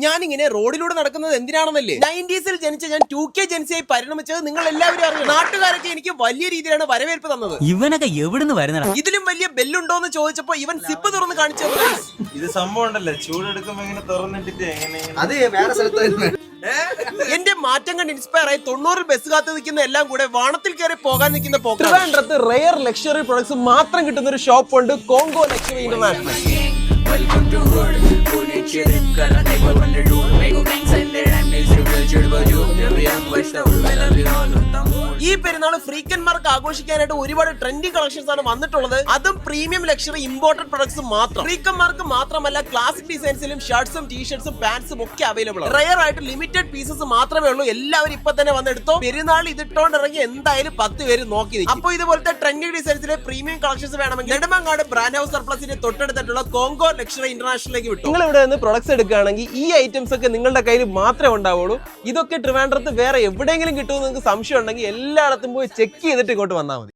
ഞാനിങ്ങനെ റോഡിലൂടെ നടക്കുന്നത് എന്തിനാണെന്നല്ലേ? 90s ജനിച്ച ഞാൻ 2K ജനിച്ചായി പരിണമിച്ചത് നിങ്ങൾ എല്ലാവരും അറിയാം. നാട്ടുകാരൊക്കെ എനിക്ക് വലിയ രീതിയിലാണ് വരവേൽപ്പ് തന്നത്. ഇവനൊക്കെ എവിടുന്ന് വരുന്ന ഇതിലും വലിയ ബെല്ലുണ്ടോന്ന് ചോദിച്ചപ്പോ ഇവൻ സിപ്പ് തുറന്ന് കാണിച്ചു. ഇത് സംഭവം ഉണ്ടല്ലോ, ചൂടെടുക്കുമ്പോ ഇങ്ങനെ തുറന്നിട്ടിട്ട് എന്റെ മാറ്റം കണ്ട് ഇൻസ്പയർ ആയി 90 ബസ് കാത്ത് നിൽക്കുന്ന എല്ലാം കൂടെ വാണത്തിൽ കയറി പോകാൻ നിൽക്കുന്ന ട്രിവാൻഡ്രത്ത് റെയർ ലക്ഷറി പ്രൊഡക്ട്സ് മാത്രം കിട്ടുന്ന ഒരു ഷോപ്പ് ഉണ്ട്, കോങ്കോ ലക്ഷറി ഇന്റർനാഷണൽ. ഈ പെരുന്നാൾ ഫ്രീക്കന്മാർക്ക് ആഘോഷിക്കാനായിട്ട് ഒരുപാട് ട്രെൻഡി കളക്ഷൻസ് ആണ് വന്നിട്ടുള്ളത്. അതും പ്രീമിയം ലക്ഷറി ഇമ്പോർട്ടഡ് പ്രൊഡക്ട്സ് മാത്രം. ഫ്രീക്കന്മാർക്ക് മാത്രമല്ല, ക്ലാസിക് ഡിസൈൻസിലും ഷർട്ട്സും ടീഷർട്ട്സും പാന്റ്സും ഒക്കെ അവൈലബിൾ ആണ്. റയർ ആയിട്ട് ലിമിറ്റഡ് പീസസ് മാത്രമേ ഉള്ളൂ. എല്ലാവരും ഇപ്പൊ തന്നെ വന്നെടുത്തോ. പെരുന്നാൾ ഇതിട്ടോണ്ട് ഇറങ്ങി എന്തായാലും 10 പേര് നോക്കി. അപ്പൊ ഇതുപോലത്തെ ട്രെൻഡി ഡിസൈൻസിലെ പ്രീമിയം കളക്ഷൻസ് വേണമെങ്കിൽ നെടുമങ്ങാട് ബ്രാൻഡ് ഹൗസ് സർപ്ലസിന്റെ തൊട്ടടുത്തുള്ള കോങ്കോ ലക്ഷറി ഇന്റർനാഷണലിലേക്ക് വിട്ടു. നിങ്ങൾ ഇവിടെ നിന്ന് പ്രൊഡക്ട്സ് എടുക്കുകയാണെങ്കിൽ ഈ ഐറ്റംസ് ഒക്കെ നിങ്ങളുടെ കയ്യിൽ മാത്രമേ ഉണ്ടാവുള്ളൂ. ഇതൊക്കെ ട്രിവാൻഡ്രത്ത് വേറെ എവിടെയെങ്കിലും കിട്ടുമെന്ന് നിങ്ങൾക്ക് സംശയം ഉണ്ടെങ്കിൽ എല്ലായിടത്തും പോയി ചെക്ക് ചെയ്തിട്ട് ഇങ്ങോട്ട് വന്നാൽ മതി.